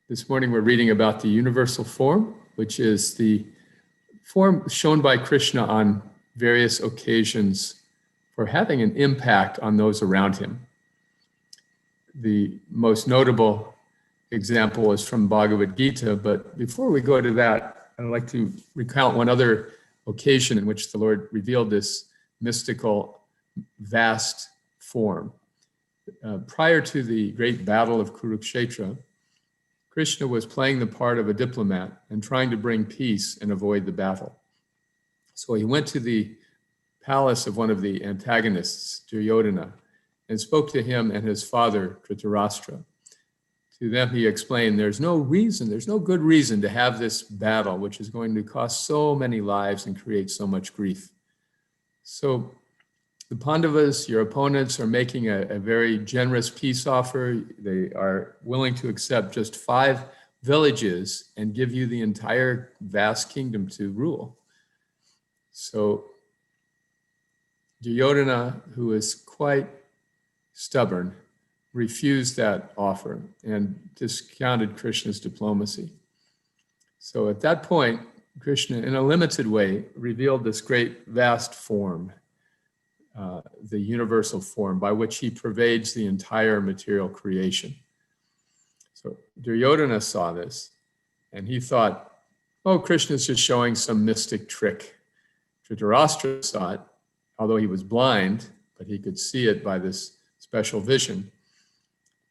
This morning we're reading about the universal form, which is the form shown by Krishna on various occasions for having an impact on those around him. The most notable example is from Bhagavad Gita, but before we go to that, I'd like to recount one other occasion in which the Lord revealed this mystical, vast form. Prior to the great battle of Kurukshetra, Krishna was playing the part of a diplomat and trying to bring peace and avoid the battle. So he went to the palace of one of the antagonists, Duryodhana, and spoke to him and his father, Dhritarashtra. To them he explained, there's no good reason to have this battle, which is going to cost so many lives and create so much grief. So the Pandavas, your opponents, are making a very generous peace offer. They are willing to accept just 5 villages and give you the entire vast kingdom to rule. So Duryodhana, who is quite stubborn, refused that offer and discounted Krishna's diplomacy. So at that point, Krishna, in a limited way, revealed this great vast form, the universal form by which he pervades the entire material creation. So Duryodhana saw this and he thought, oh, Krishna's just showing some mystic trick. Dhritarashtra saw it, although he was blind, but he could see it by this special vision.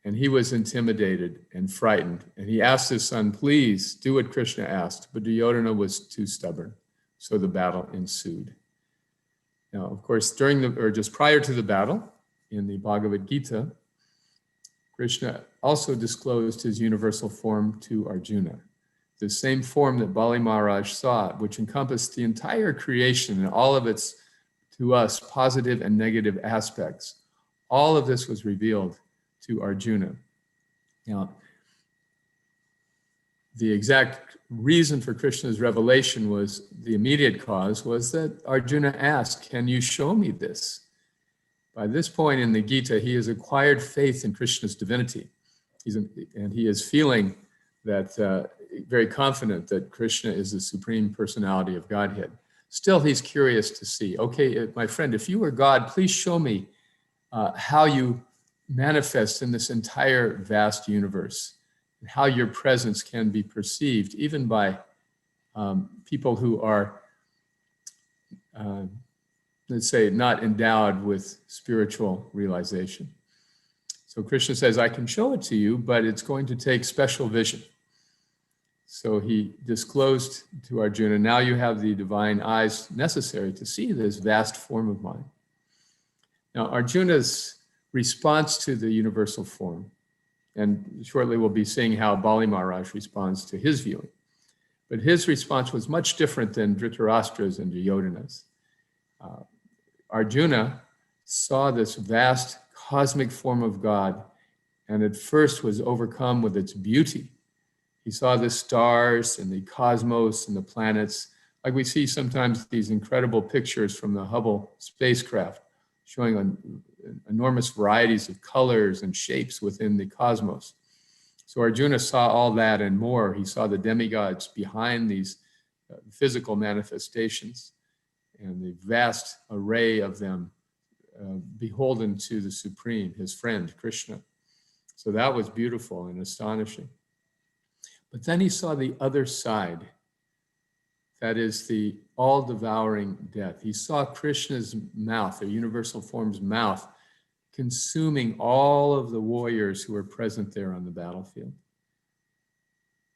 And he was intimidated and frightened. And he asked his son, please do what Krishna asked. But Duryodhana was too stubborn. So the battle ensued. Now, of course, just prior to the battle, in the Bhagavad Gita, Krishna also disclosed his universal form to Arjuna. The same form that Bali Maharaj saw, which encompassed the entire creation and all of its, to us, positive and negative aspects. All of this was revealed to Arjuna. Now, the exact reason for Krishna's revelation was, the immediate cause was that Arjuna asked, can you show me this? By this point in the Gita, he has acquired faith in Krishna's divinity. And he is feeling that very confident that Krishna is the supreme personality of Godhead. Still, he's curious to see, okay, my friend, if you were God, please show me how you manifest in this entire vast universe, and how your presence can be perceived even by people who are, let's say, not endowed with spiritual realization. So Krishna says, I can show it to you, but it's going to take special vision. So he disclosed to Arjuna, now you have the divine eyes necessary to see this vast form of mine. Now, Arjuna's response to the universal form, and shortly we'll be seeing how Bali Maharaj responds to his viewing, but his response was much different than Dhritarashtra's and Duryodhana's. Arjuna saw this vast cosmic form of God, and at first was overcome with its beauty. He saw the stars and the cosmos and the planets, like we see sometimes these incredible pictures from the Hubble spacecraft, showing enormous varieties of colors and shapes within the cosmos. So Arjuna saw all that and more. He saw the demigods behind these physical manifestations and the vast array of them beholden to the Supreme, his friend, Krishna. So that was beautiful and astonishing. But then he saw the other side, that is the all-devouring death. He saw Krishna's mouth, the universal form's mouth, consuming all of the warriors who were present there on the battlefield.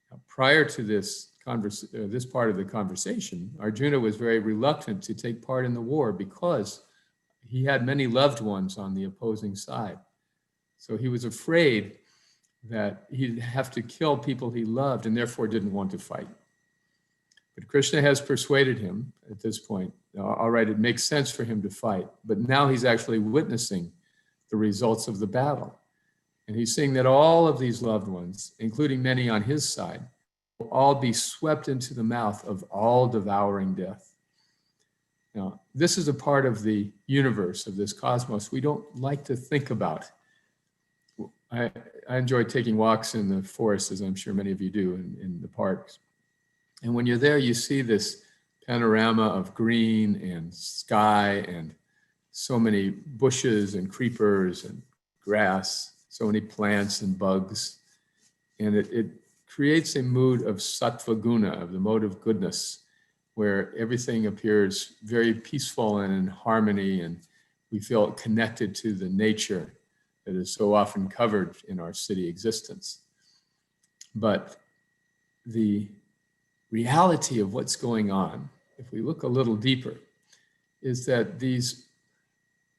Now, prior to this part of the conversation, Arjuna was very reluctant to take part in the war because he had many loved ones on the opposing side. So he was afraid that he'd have to kill people he loved and therefore didn't want to fight. But Krishna has persuaded him at this point, all right, it makes sense for him to fight, but now he's actually witnessing the results of the battle. And he's seeing that all of these loved ones, including many on his side, will all be swept into the mouth of all-devouring death. Now, this is a part of the universe, of this cosmos, we don't like to think about. I enjoy taking walks in the forest, as I'm sure many of you do, in the parks. And when you're there, you see this panorama of green and sky and so many bushes and creepers and grass, so many plants and bugs. And it creates a mood of sattva guna, of the mode of goodness, where everything appears very peaceful and in harmony, and we feel connected to the nature that is so often covered in our city existence. But the reality of what's going on, if we look a little deeper, is that these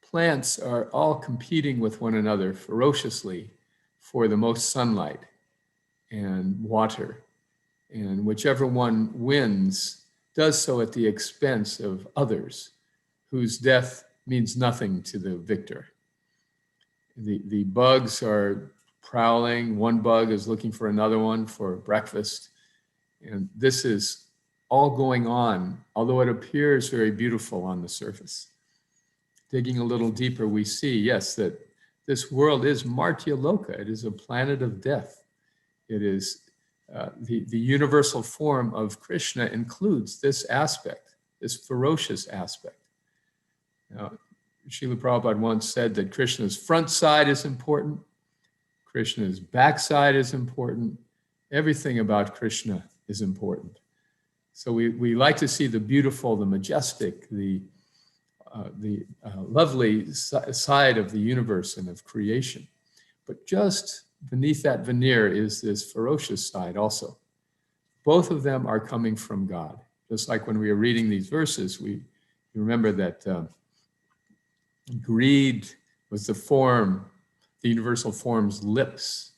plants are all competing with one another ferociously for the most sunlight and water. And whichever one wins does so at the expense of others whose death means nothing to the victor. The bugs are prowling. One bug is looking for another one for breakfast. And this is all going on, although it appears very beautiful on the surface. Digging a little deeper, we see, yes, that this world is Martya Loka. It is a planet of death. It is the universal form of Krishna includes this aspect, this ferocious aspect. Now, Srila Prabhupada once said that Krishna's front side is important, Krishna's backside is important, everything about Krishna is important. So we like to see the beautiful, the majestic, the lovely side of the universe and of creation. But just beneath that veneer is this ferocious side also. Both of them are coming from God. Just like when we are reading these verses, we remember that greed was the form, the universal form's lips,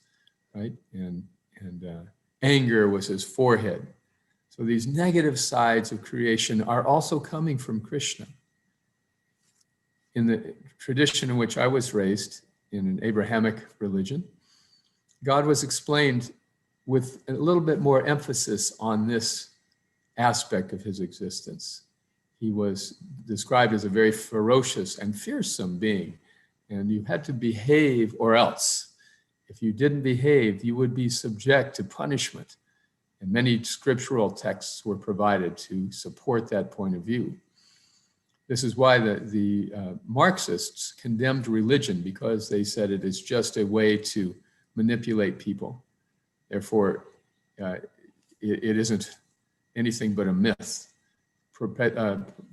right? And anger was his forehead. So these negative sides of creation are also coming from Krishna. In the tradition in which I was raised, in an Abrahamic religion, God was explained with a little bit more emphasis on this aspect of his existence. He was described as a very ferocious and fearsome being, and you had to behave or else. If you didn't behave, you would be subject to punishment. And many scriptural texts were provided to support that point of view. This is why the Marxists condemned religion, because they said it is just a way to manipulate people. Therefore, it isn't anything but a myth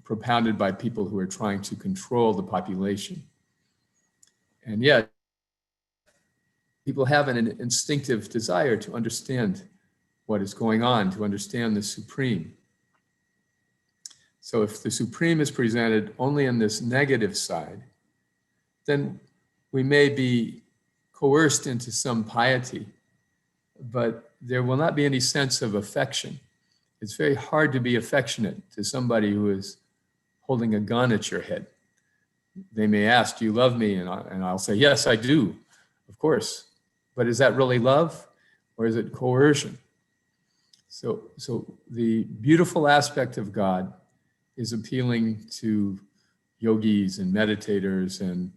propounded by people who are trying to control the population. And yet, people have an instinctive desire to understand what is going on, to understand the Supreme. So if the Supreme is presented only in this negative side, then we may be coerced into some piety, but there will not be any sense of affection. It's very hard to be affectionate to somebody who is holding a gun at your head. They may ask, do you love me? And I'll say, yes, I do, of course. But is that really love, or is it coercion? So the beautiful aspect of God is appealing to yogis and meditators and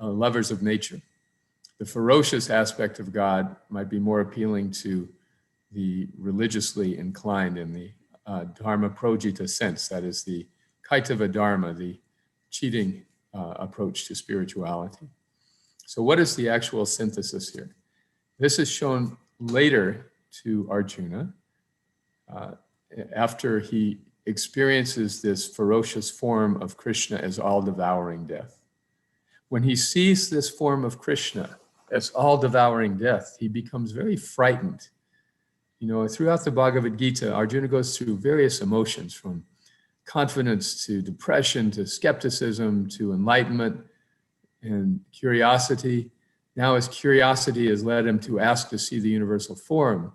lovers of nature. The ferocious aspect of God might be more appealing to the religiously inclined in the dharma projita sense, that is the kaitava dharma, the cheating approach to spirituality. So what is the actual synthesis here? This is shown later to Arjuna after he experiences this ferocious form of Krishna as all-devouring death. When he sees this form of Krishna as all-devouring death, he becomes very frightened. You know, throughout the Bhagavad Gita, Arjuna goes through various emotions, from confidence to depression to skepticism to enlightenment and curiosity. Now his curiosity has led him to ask to see the universal form.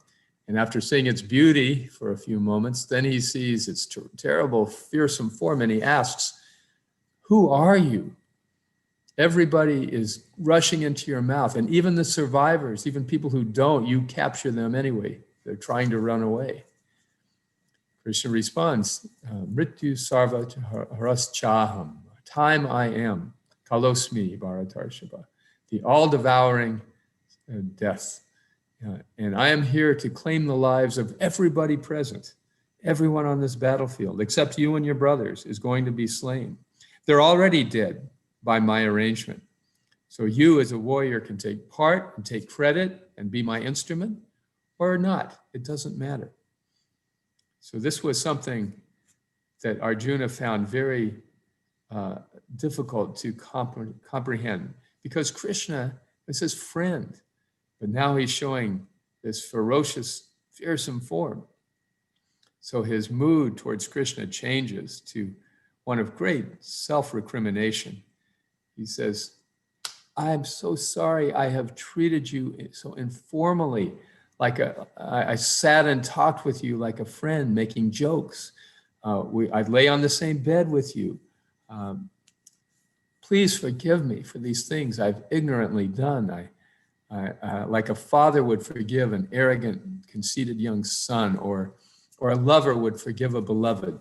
And after seeing its beauty for a few moments, then he sees its terrible, fearsome form, and he asks, who are you? Everybody is rushing into your mouth, and even the survivors, even people who don't, you capture them anyway. They're trying to run away. Krishna responds, Mrityu sarva haraschaham, time I am, kalosmi bharatarshava. The all-devouring death. And I am here to claim the lives of everybody present. Everyone on this battlefield, except you and your brothers, is going to be slain. They're already dead by my arrangement. So you as a warrior can take part and take credit and be my instrument, or not. It doesn't matter. So this was something that Arjuna found very difficult to comprehend, because Krishna was his friend, but now he's showing this ferocious, fearsome form. So his mood towards Krishna changes to one of great self-recrimination. He says, I'm so sorry I have treated you so informally, I sat and talked with you like a friend, making jokes. I'd lay on the same bed with you. Please forgive me for these things I've ignorantly done. Like a father would forgive an arrogant, conceited young son, or a lover would forgive a beloved.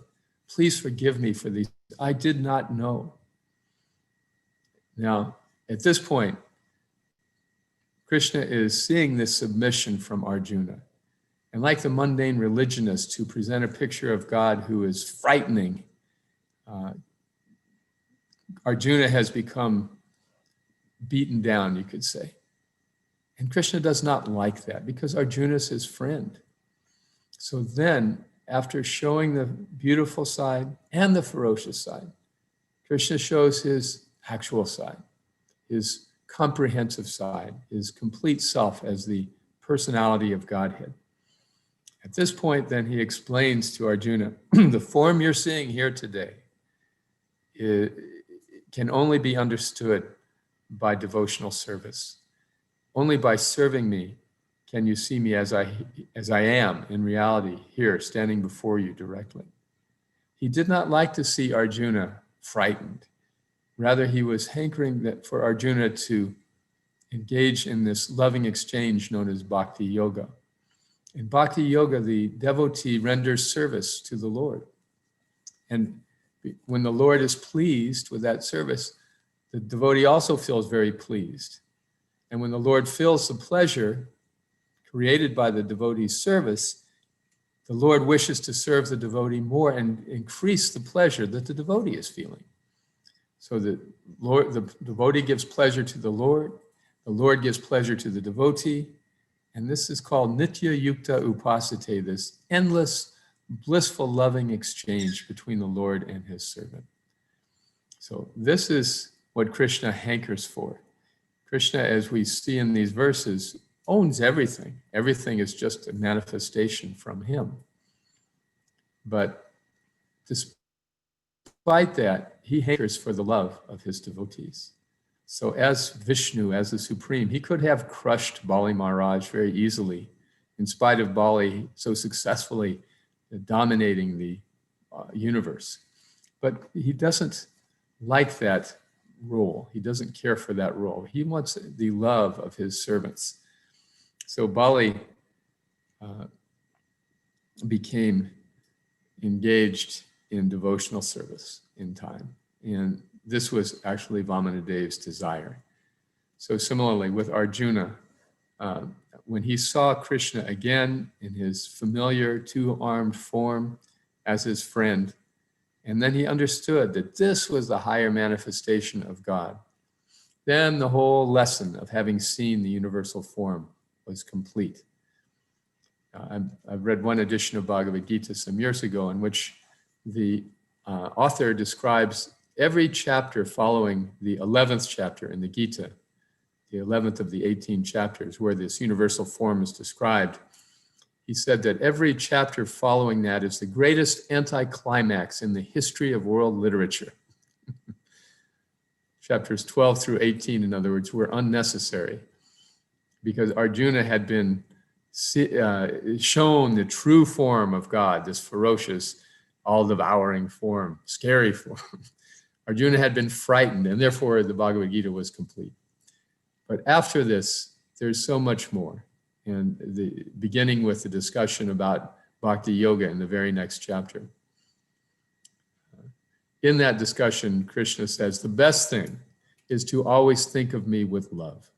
Please forgive me for these. I did not know. Now, at this point, Krishna is seeing this submission from Arjuna. And like the mundane religionists who present a picture of God who is frightening, Arjuna has become beaten down, you could say. And Krishna does not like that, because Arjuna is his friend. So then, after showing the beautiful side and the ferocious side, Krishna shows his actual side, his comprehensive side, his complete self as the personality of Godhead. At this point, then, he explains to Arjuna, the form you're seeing here today can only be understood by devotional service. Only by serving me can you see me as I am in reality here, standing before you directly. He did not like to see Arjuna frightened. Rather, he was hankering for Arjuna to engage in this loving exchange known as Bhakti Yoga. In Bhakti Yoga, the devotee renders service to the Lord. And when the Lord is pleased with that service, the devotee also feels very pleased. And when the Lord feels the pleasure created by the devotee's service, the Lord wishes to serve the devotee more and increase the pleasure that the devotee is feeling. So the devotee gives pleasure to the Lord gives pleasure to the devotee, and this is called Nitya Yukta Upasate, this endless, blissful, loving exchange between the Lord and his servant. So this is what Krishna hankers for. Krishna, as we see in these verses, owns everything. Everything is just a manifestation from him. But despite that, he hankers for the love of his devotees. So as Vishnu, as the Supreme, he could have crushed Bali Maharaj very easily, in spite of Bali so successfully dominating the universe. But he doesn't like that role. He doesn't care for that role. He wants the love of his servants. So Bali became engaged in devotional service in time. And this was actually Vamanadev's desire. So similarly with Arjuna, when he saw Krishna again in his familiar two-armed form as his friend, and then he understood that this was the higher manifestation of God, then the whole lesson of having seen the universal form was complete. I've read one edition of Bhagavad Gita some years ago in which the author describes every chapter following the 11th chapter in the Gita, the 11th of the 18 chapters where this universal form is described. He said that every chapter following that is the greatest anticlimax in the history of world literature. Chapters 12 through 18, in other words, were unnecessary because Arjuna had been shown the true form of God, this ferocious, all-devouring form, scary form. Arjuna had been frightened, and therefore the Bhagavad Gita was complete. But after this, there's so much more. And beginning with the discussion about Bhakti Yoga in the very next chapter. In that discussion, Krishna says, the best thing is to always think of me with love.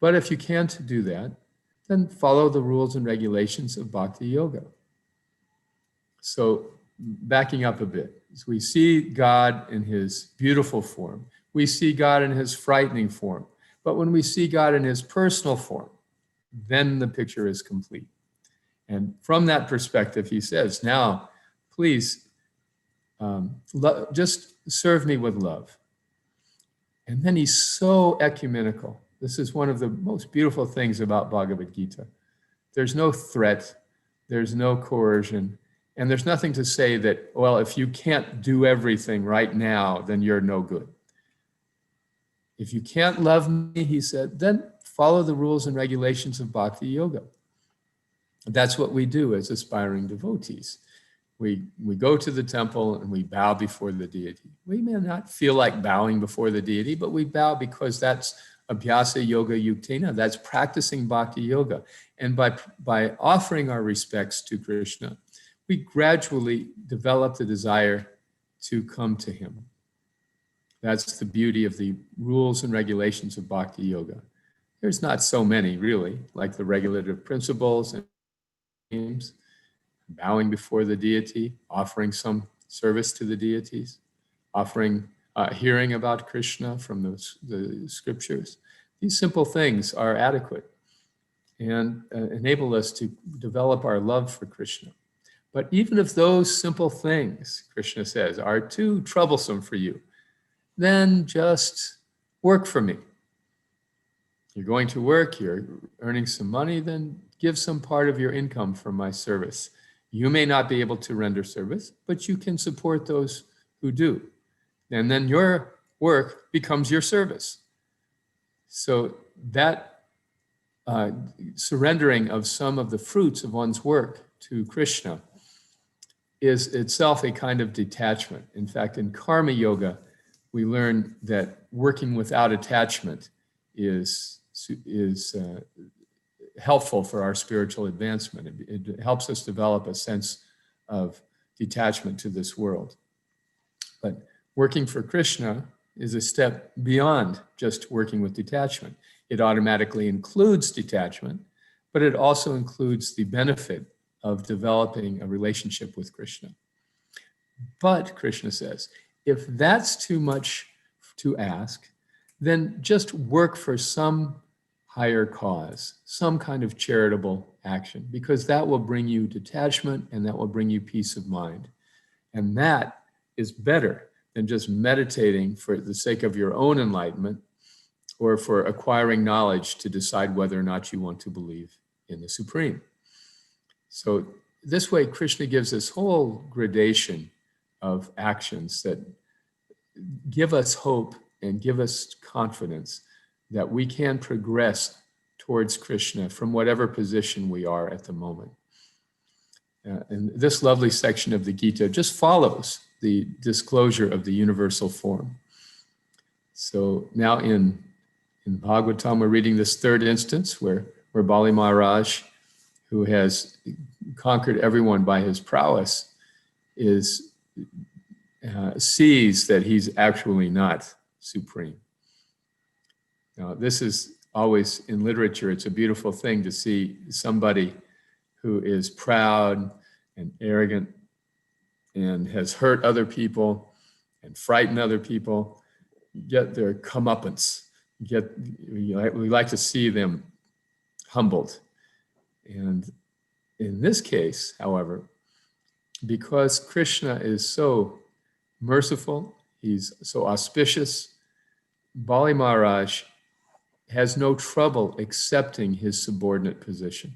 But if you can't do that, then follow the rules and regulations of Bhakti Yoga. So backing up a bit, as we see God in his beautiful form, we see God in his frightening form. But when we see God in his personal form, then the picture is complete. And from that perspective, he says, now, please, just serve me with love. And then he's so ecumenical. This is one of the most beautiful things about Bhagavad Gita. There's no threat, there's no coercion, and there's nothing to say that, well, if you can't do everything right now, then you're no good. If you can't love me, he said, then follow the rules and regulations of Bhakti Yoga. That's what we do as aspiring devotees. We go to the temple and we bow before the deity. We may not feel like bowing before the deity, but we bow because that's Abhyasa Yoga Yuktena, that's practicing Bhakti Yoga. And by offering our respects to Krishna, we gradually develop the desire to come to him. That's the beauty of the rules and regulations of Bhakti Yoga. There's not so many, really, like the regulative principles and aims, bowing before the deity, offering some service to the deities, offering, hearing about Krishna from the scriptures. These simple things are adequate and enable us to develop our love for Krishna. But even if those simple things, Krishna says, are too troublesome for you, then just work for me. You're going to work, you're earning some money, then give some part of your income for my service. You may not be able to render service, but you can support those who do. And then your work becomes your service. So that surrendering of some of the fruits of one's work to Krishna is itself a kind of detachment. In fact, in Karma Yoga, we learn that working without attachment is helpful for our spiritual advancement. It helps us develop a sense of detachment to this world. But working for Krishna is a step beyond just working with detachment. It automatically includes detachment, but it also includes the benefit of developing a relationship with Krishna. But, Krishna says, if that's too much to ask, then just work for some higher cause, some kind of charitable action, because that will bring you detachment and that will bring you peace of mind. And that is better than just meditating for the sake of your own enlightenment or for acquiring knowledge to decide whether or not you want to believe in the Supreme. So this way, Krishna gives this whole gradation of actions that give us hope and give us confidence that we can progress towards Krishna from whatever position we are at the moment. And this lovely section of the Gita just follows the disclosure of the universal form. So now in Bhagavatam, we're reading this third instance where Bali Maharaj, who has conquered everyone by his prowess, sees that he's actually not supreme. Now, this is always in literature, it's a beautiful thing to see somebody who is proud and arrogant and has hurt other people and frightened other people get their comeuppance. We like to see them humbled. And in this case, however, because Krishna is so merciful, he's so auspicious, Bali Maharaj has no trouble accepting his subordinate position.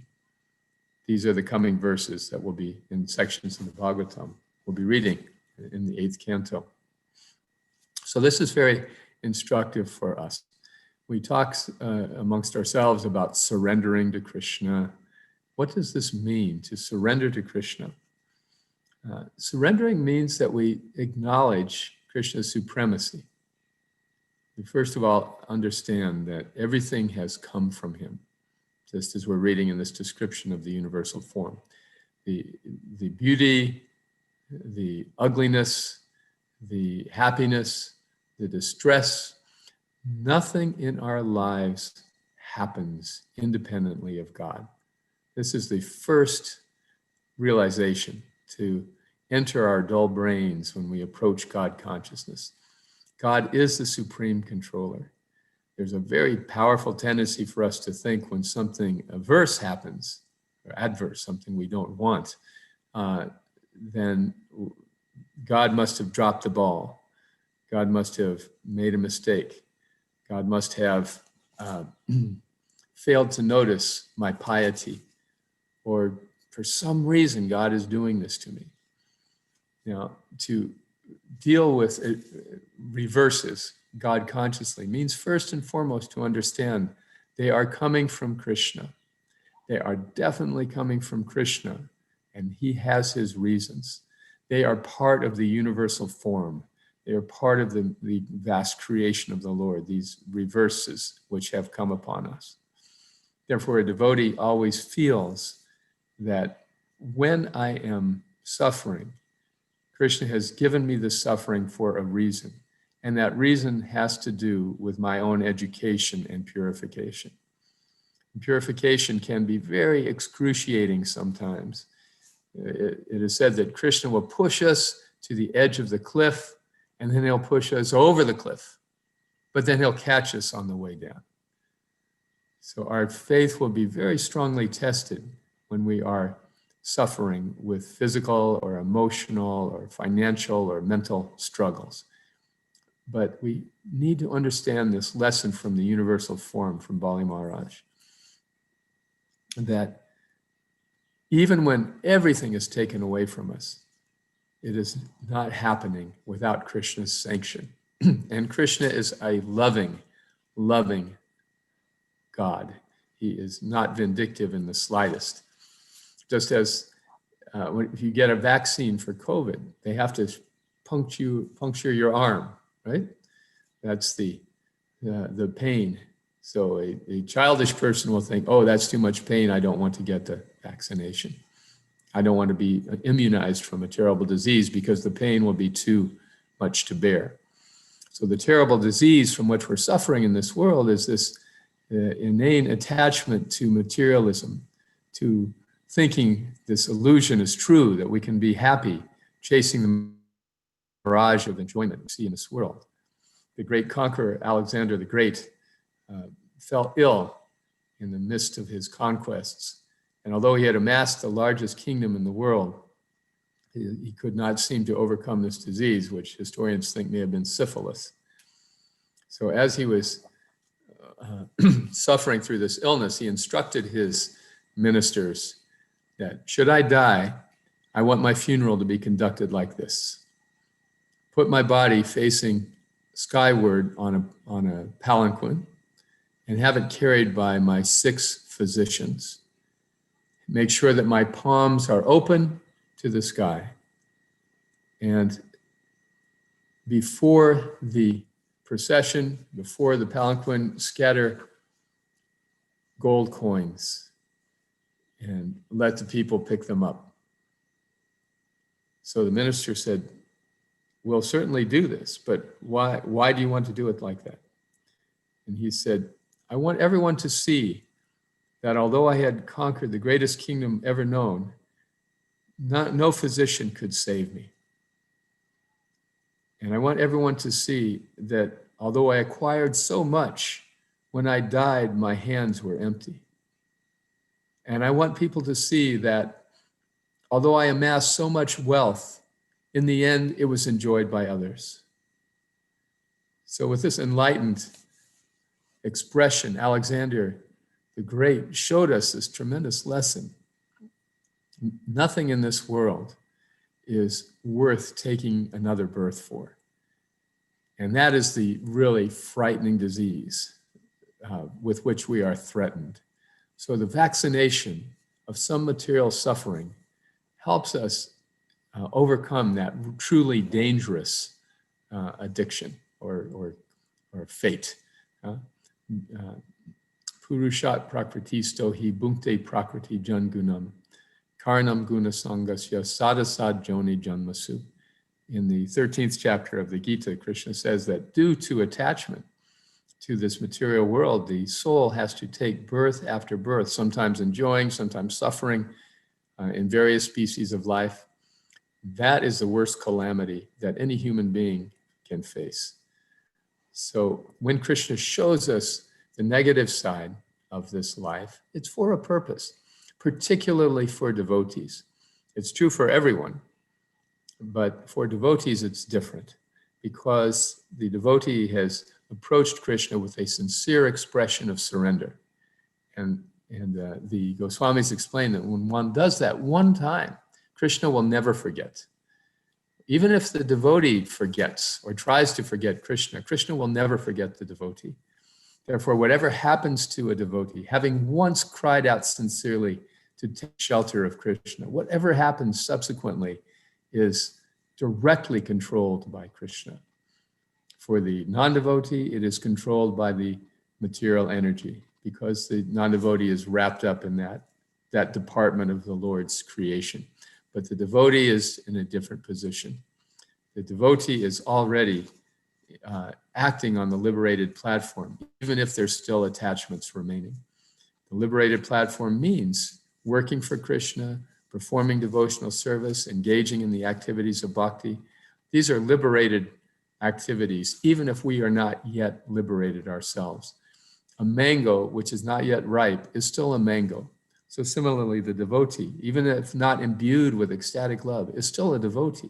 These are the coming verses that will be in sections of the Bhagavatam we'll be reading in the 8th canto. So this is very instructive for us. We talk amongst ourselves about surrendering to Krishna. What does this mean, to surrender to Krishna? Surrendering means that we acknowledge Krishna's supremacy. We first of all understand that everything has come from him, just as we're reading in this description of the universal form. The beauty, the ugliness, the happiness, the distress, nothing in our lives happens independently of God. This is the first realization to enter our dull brains when we approach God consciousness. God is the supreme controller. There's a very powerful tendency for us to think when something averse happens, or adverse, something we don't want, then God must have dropped the ball. God must have made a mistake. God must have failed to notice my piety, or for some reason, God is doing this to me. Now, to deal with reverses God consciously means first and foremost to understand they are coming from Krishna. They are definitely coming from Krishna, and he has his reasons. They are part of the universal form. They are part of the vast creation of the Lord, these reverses which have come upon us. Therefore, a devotee always feels that when I am suffering, Krishna has given me the suffering for a reason, and that reason has to do with my own education and purification. Purification can be very excruciating sometimes. It is said that Krishna will push us to the edge of the cliff, and then he'll push us over the cliff, but then he'll catch us on the way down. So our faith will be very strongly tested when we are suffering with physical or emotional or financial or mental struggles. But we need to understand this lesson from the universal form from Bali Maharaj, that even when everything is taken away from us, it is not happening without Krishna's sanction. And Krishna is a loving, loving God. He is not vindictive in the slightest. Just as if you get a vaccine for COVID, they have to puncture your arm, right? That's the pain. So a childish person will think, oh, that's too much pain. I don't want to get the vaccination. I don't want to be immunized from a terrible disease because the pain will be too much to bear. So the terrible disease from which we're suffering in this world is this inane attachment to materialism, to thinking this illusion is true, that we can be happy chasing the mirage of enjoyment we see in this world. The great conqueror, Alexander the Great, fell ill in the midst of his conquests. And although he had amassed the largest kingdom in the world, he could not seem to overcome this disease, which historians think may have been syphilis. So as he was suffering through this illness, he instructed his ministers that should I die, I want my funeral to be conducted like this. Put my body facing skyward on a palanquin and have it carried by my 6 physicians. Make sure that my palms are open to the sky. And before the procession, before the palanquin, scatter gold coins and let the people pick them up. So the minister said, we'll certainly do this, but why do you want to do it like that? And he said, I want everyone to see that although I had conquered the greatest kingdom ever known, no physician could save me. And I want everyone to see that although I acquired so much, when I died, my hands were empty. And I want people to see that although I amassed so much wealth, in the end, it was enjoyed by others. So with this enlightened expression, Alexander the Great showed us this tremendous lesson. Nothing in this world is worth taking another birth for. And that is the really frightening disease with which we are threatened. So the vaccination of some material suffering helps us overcome that truly dangerous addiction or fate. Purushat prakritisto hi bhunkte prakriti jangunam karnam guna sangasya sadasad joni janmasu. In the 13th chapter of the Gita, Krishna says that due to attachment, to this material world, the soul has to take birth after birth, sometimes enjoying, sometimes suffering in various species of life. That is the worst calamity that any human being can face. So when Krishna shows us the negative side of this life, it's for a purpose, particularly for devotees. It's true for everyone, but for devotees it's different, because the devotee has approached Krishna with a sincere expression of surrender. And the Goswamis explain that when one does that one time, Krishna will never forget. Even if the devotee forgets or tries to forget Krishna, Krishna will never forget the devotee. Therefore, whatever happens to a devotee, having once cried out sincerely to take shelter of Krishna, whatever happens subsequently is directly controlled by Krishna. For the non-devotee, it is controlled by the material energy, because the non-devotee is wrapped up in that department of the Lord's creation. But the devotee is in a different position. The devotee is already acting on the liberated platform, even if there's still attachments remaining. The liberated platform means working for Krishna, performing devotional service, engaging in the activities of bhakti. These are liberated activities, even if we are not yet liberated ourselves. A mango which is not yet ripe is still a mango. So similarly, the devotee, even if not imbued with ecstatic love, is still a devotee.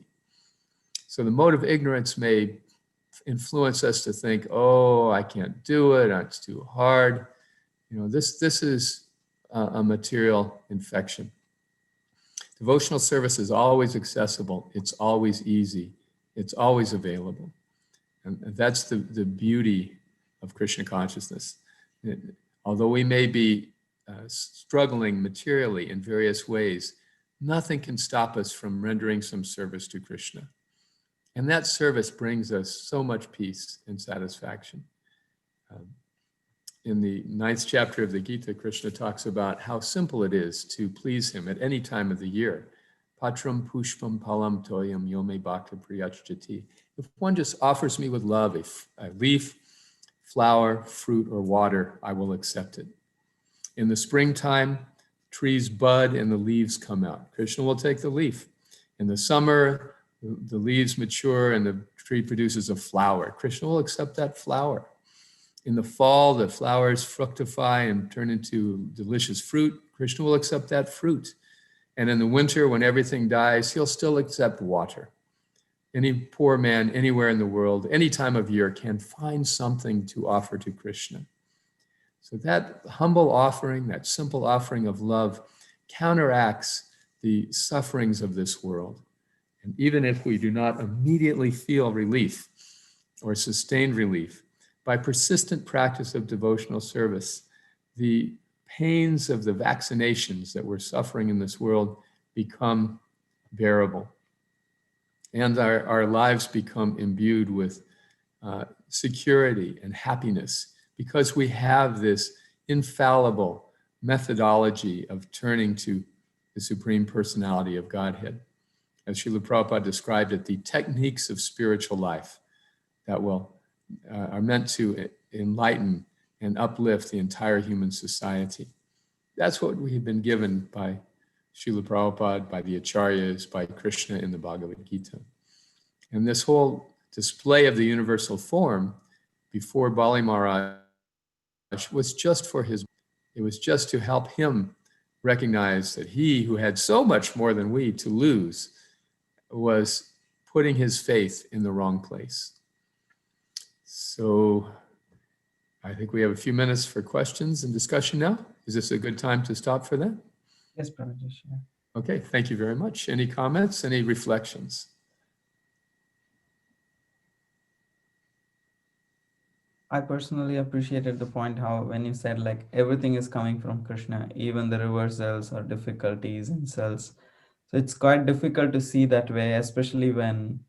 So the mode of ignorance may influence us to think, oh, I can't do it, it's too hard. This is a material infection. Devotional service is always accessible, it's always easy, it's always available. And that's the beauty of Krishna consciousness. Although we may be struggling materially in various ways, nothing can stop us from rendering some service to Krishna. And that service brings us so much peace and satisfaction. In the 9th chapter of the Gita, Krishna talks about how simple it is to please him at any time of the year. Patram pushpam palam toyam yome bhakta priyachjati. If one just offers me with love a leaf, flower, fruit, or water, I will accept it. In the springtime, trees bud and the leaves come out. Krishna will take the leaf. In the summer, the leaves mature and the tree produces a flower. Krishna will accept that flower. In the fall, the flowers fructify and turn into delicious fruit. Krishna will accept that fruit. And in the winter, when everything dies, he'll still accept water. Any poor man anywhere in the world, any time of year, can find something to offer to Krishna. So that humble offering, that simple offering of love, counteracts the sufferings of this world. And even if we do not immediately feel relief or sustained relief, by persistent practice of devotional service, the pains of the vaccinations that we're suffering in this world become bearable. And our lives become imbued with security and happiness, because we have this infallible methodology of turning to the Supreme Personality of Godhead. As Srila Prabhupada described it, the techniques of spiritual life that are meant to enlighten and uplift the entire human society. That's what we have been given by Srila Prabhupada, by the Acharyas, by Krishna in the Bhagavad Gita. And this whole display of the universal form before Bali Maharaj was just it was just to help him recognize that he, who had so much more than we to lose, was putting his faith in the wrong place. So I think we have a few minutes for questions and discussion now. Is this a good time to stop for that? Yes, Prabhuji. Sure. Okay, thank you very much. Any comments, any reflections? I personally appreciated the point how when you said like everything is coming from Krishna, even the reversals or difficulties and cells. So it's quite difficult to see that way, especially when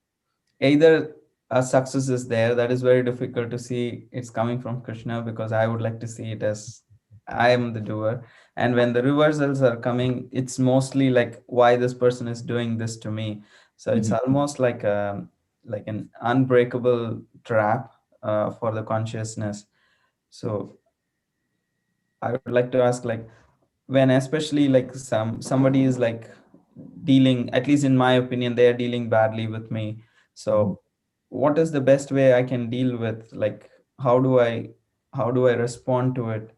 either a success is there, that is very difficult to see it's coming from Krishna, because I would like to see it as I am the doer. And when the reversals are coming, it's mostly like why this person is doing this to me. So it's almost like an unbreakable trap for the consciousness. So I would like to ask, like, when especially like somebody is like dealing, at least in my opinion, they are dealing badly with me. So what is the best way I can deal with, like, how do I respond to it?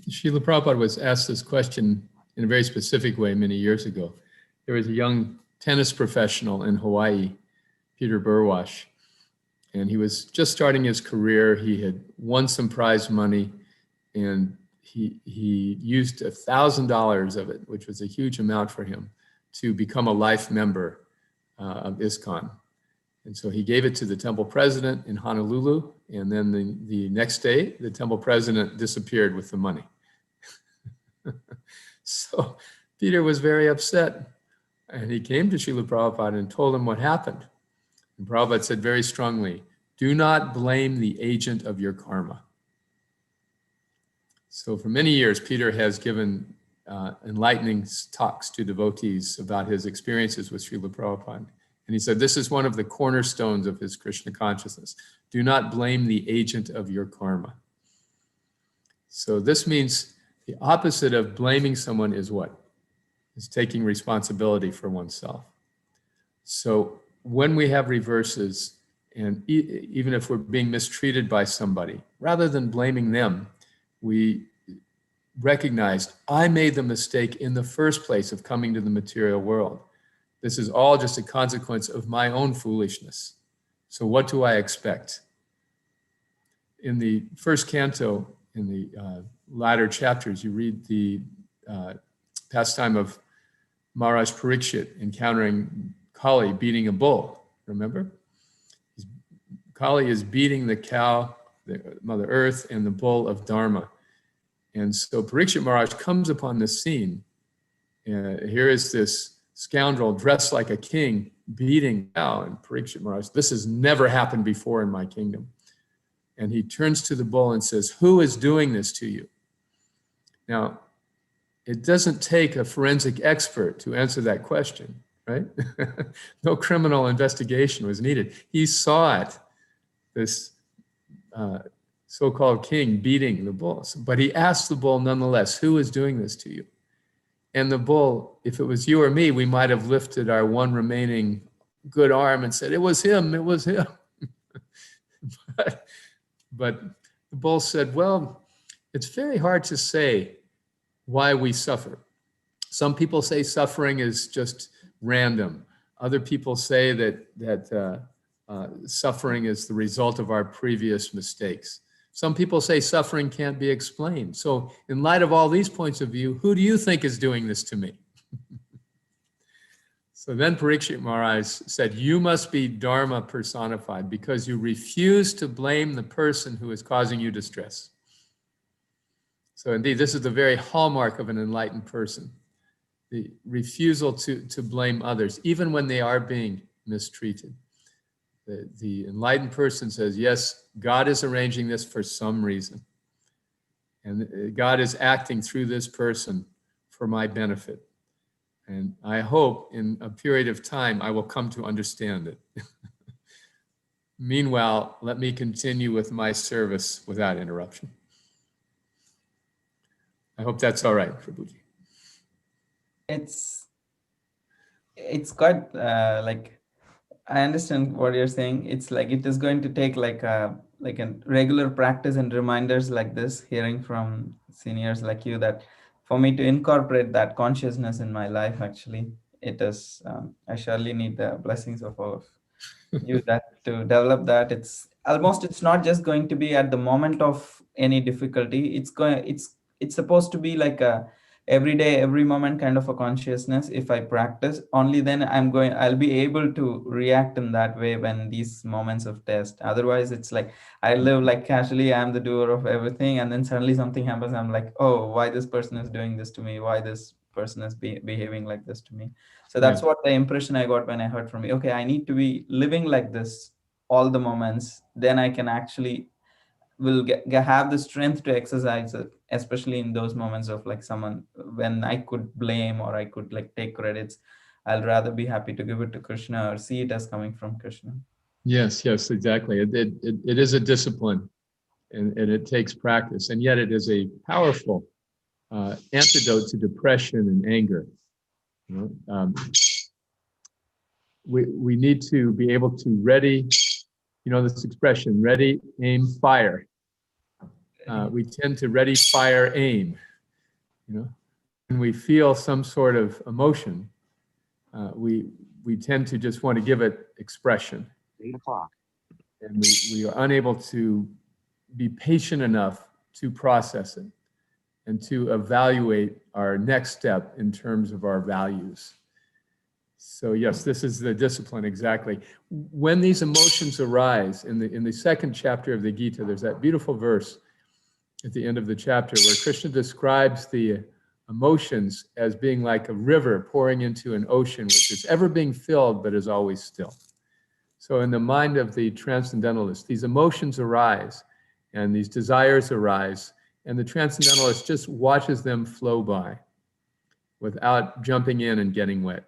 Srila Prabhupada was asked this question in a very specific way many years ago. There was a young tennis professional in Hawaii, Peter Burwash, and he was just starting his career. He had won some prize money, and he used $1,000 of it, which was a huge amount for him, to become a life member of ISKCON. And so he gave it to the temple president in Honolulu, and then the next day, the temple president disappeared with the money. So Peter was very upset, and he came to Srila Prabhupada and told him what happened. And Prabhupada said very strongly, do not blame the agent of your karma. So for many years, Peter has given enlightening talks to devotees about his experiences with Srila Prabhupada. And he said, this is one of the cornerstones of his Krishna consciousness. Do not blame the agent of your karma. So this means the opposite of blaming someone is what? Is taking responsibility for oneself. So when we have reverses, and even if we're being mistreated by somebody, rather than blaming them, we recognized, I made the mistake in the first place of coming to the material world. This is all just a consequence of my own foolishness. So what do I expect? In the first canto, in the latter chapters, you read the pastime of Maharaja Pariksit encountering Kali beating a bull, remember? Kali is beating the cow, the Mother Earth, and the bull of Dharma. And so Pariksit Maharaj comes upon this scene. Here is this scoundrel dressed like a king beating cow, and Pariksit Maharaj, this has never happened before in my kingdom. And he turns to the bull and says, who is doing this to you? Now, it doesn't take a forensic expert to answer that question, right? No criminal investigation was needed. He saw it, this so-called king beating the bull. But he asked the bull nonetheless, who is doing this to you? And the bull, if it was you or me, we might have lifted our one remaining good arm and said, it was him, it was him. But the bull said, well, it's very hard to say why we suffer. Some people say suffering is just random. Other people say that suffering is the result of our previous mistakes. Some people say suffering can't be explained. So in light of all these points of view, who do you think is doing this to me? So then Pariksit Maharaj said, you must be Dharma personified because you refuse to blame the person who is causing you distress. So indeed, this is the very hallmark of an enlightened person, the refusal to blame others, even when they are being mistreated. The enlightened person says, yes, God is arranging this for some reason. And God is acting through this person for my benefit. And I hope in a period of time, I will come to understand it. Meanwhile, let me continue with my service without interruption. I hope that's all right, Prabhuji. It's quite like, I understand what you're saying. It's like it is going to take like a regular practice and reminders like this, hearing from seniors like you, that for me to incorporate that consciousness in my life. Actually, it is. I surely need the blessings of all of you that to develop that. It's almost. It's not just going to be at the moment of any difficulty. It's supposed to be like a every day, every moment kind of a consciousness. If I practice, only then I'll be able to react in that way when these moments of test. Otherwise, it's like I live like casually, I'm the doer of everything, and then suddenly something happens, I'm like, oh, why this person is doing this to me, why this person is behaving like this to me. So that's what the impression I got when I heard from you. Okay, I need to be living like this all the moments, then I can actually will have the strength to exercise it, especially in those moments of like someone when I could blame or I could like take credits. I'll rather be happy to give it to Krishna or see it as coming from Krishna. Yes, exactly. It is a discipline. and it takes practice, and yet it is a powerful antidote to depression and anger. We need to be able to ready, this expression, ready, aim, fire. We tend to ready, fire, aim. When we feel some sort of emotion, we tend to just want to give it expression. 8 o'clock. And we are unable to be patient enough to process it and to evaluate our next step in terms of our values. So yes, this is the discipline exactly. When these emotions arise, in the second chapter of the Gita, there's that beautiful verse at the end of the chapter where Krishna describes the emotions as being like a river pouring into an ocean, which is ever being filled but is always still. So in the mind of the transcendentalist, these emotions arise and these desires arise, and the transcendentalist just watches them flow by without jumping in and getting wet,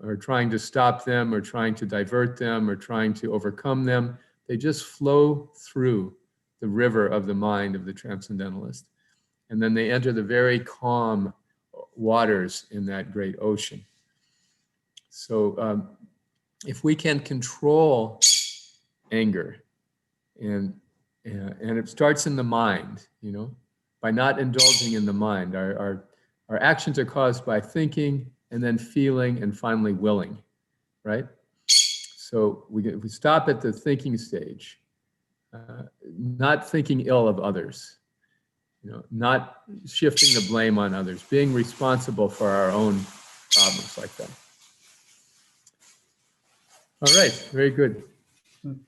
or trying to stop them, or trying to divert them, or trying to overcome them. They just flow through the river of the mind of the transcendentalist. And then they enter the very calm waters in that great ocean. So if we can control anger, and it starts in the mind, by not indulging in the mind. Our actions are caused by thinking, and then feeling, and finally willing, right? So we stop at the thinking stage, not thinking ill of others, not shifting the blame on others, being responsible for our own problems like that. All right, very good.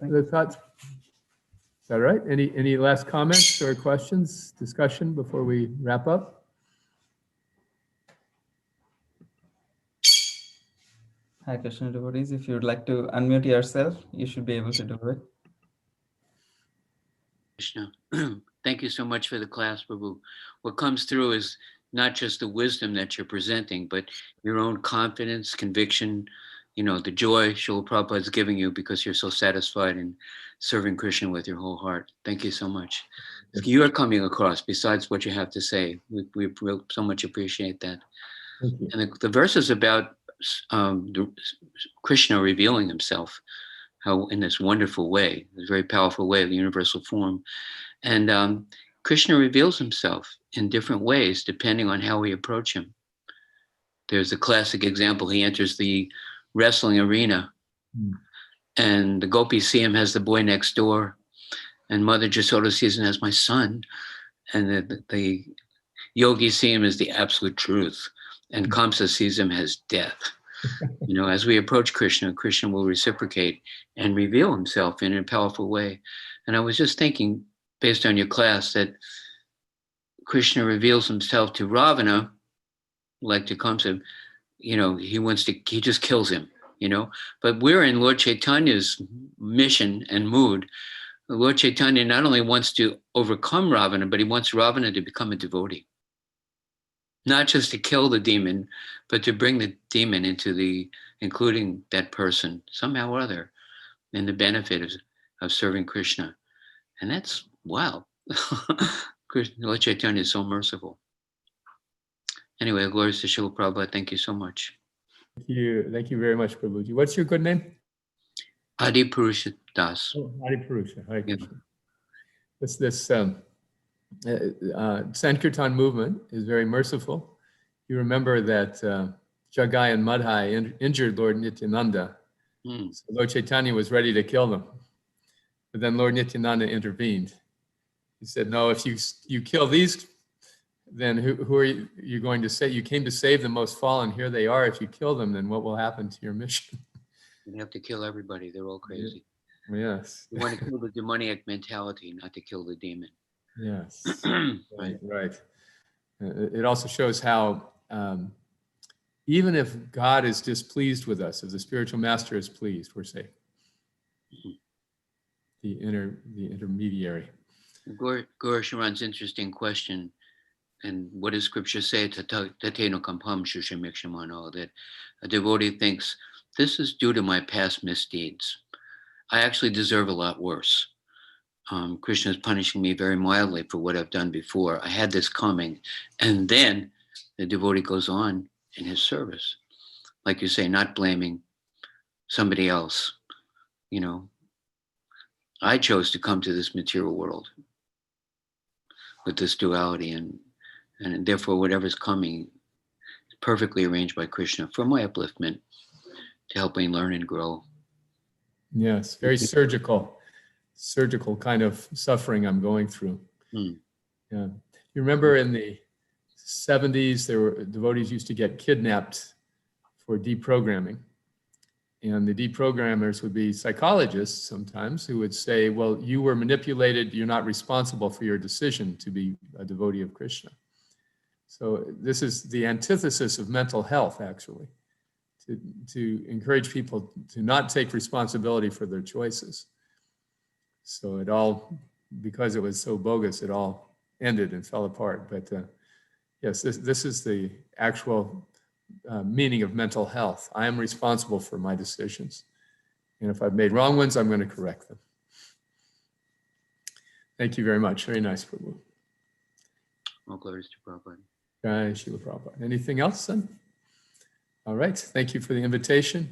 The thoughts? Is that right? Any last comments or questions, discussion before we wrap up? Hi, Krishna devotees. If you'd like to unmute yourself, you should be able to do it. Krishna, thank you so much for the class, Prabhu. What comes through is not just the wisdom that you're presenting, but your own confidence, conviction, the joy Srila Prabhupada is giving you because you're so satisfied in serving Krishna with your whole heart. Thank you so much. You are coming across, besides what you have to say. We so much appreciate that. Thank you. And the verse is about Krishna revealing himself, how in this wonderful way, this very powerful way of the universal form. And Krishna reveals himself in different ways depending on how we approach him. There's a classic example. He enters the wrestling arena, and the gopis see him as the boy next door, and Mother Jasoda sees him as my son, and the yogis see him as the absolute truth, and Kamsa sees him as death. As we approach Krishna, Krishna will reciprocate and reveal himself in a powerful way. And I was just thinking, based on your class, that Krishna reveals himself to Ravana, like to Kamsa, he just kills him, But we're in Lord Chaitanya's mission and mood. Lord Chaitanya not only wants to overcome Ravana, but he wants Ravana to become a devotee. Not just to kill the demon, but to bring the demon into including that person somehow or other in the benefit of serving Krishna. And that's, wow. Lord Chaitanya is so merciful. Anyway, glories to Srila Prabhupada. Thank you so much. Thank you very much, Prabhuji. What's your good name? Adi Purusha Das. Oh, Adi Purusha. Hare Yeah. Krishna. This Sankirtan movement is very merciful. You remember that Jagai and Madhai injured Lord Nityananda. So Lord Chaitanya was ready to kill them. But then Lord Nityananda intervened. He said, no, if you kill these, then who are you going to save? You came to save the most fallen. Here they are. If you kill them, then what will happen to your mission? You have to kill everybody. They're all crazy. Yes. You want to kill the demoniac mentality, not to kill the demon. Yes. Right. It also shows how even if God is displeased with us, if the spiritual master is pleased, we're safe. The intermediary. Gaur Sharan's interesting question, and what does scripture say? That a devotee thinks, this is due to my past misdeeds. I actually deserve a lot worse. Krishna is punishing me very mildly for what I've done before. I had this coming. And then the devotee goes on in his service. Like you say, not blaming somebody else. You know, I chose to come to this material world with this duality, and therefore whatever's coming is perfectly arranged by Krishna for my upliftment, to help me learn and grow. Yes, very surgical kind of suffering I'm going through. Yeah. You remember in the 70s, there were devotees used to get kidnapped for deprogramming. And the deprogrammers would be psychologists sometimes who would say, well, you were manipulated. You're not responsible for your decision to be a devotee of Krishna. So this is the antithesis of mental health, actually, to encourage people to not take responsibility for their choices. So it all, because it was so bogus, it all ended and fell apart. But yes, this is the actual meaning of mental health. I am responsible for my decisions. And if I've made wrong ones, I'm going to correct them. Thank you very much. Very nice, Prabhu. All glories to Prabhupada. Jai Srila Prabhupada. Anything else then? All right. Thank you for the invitation.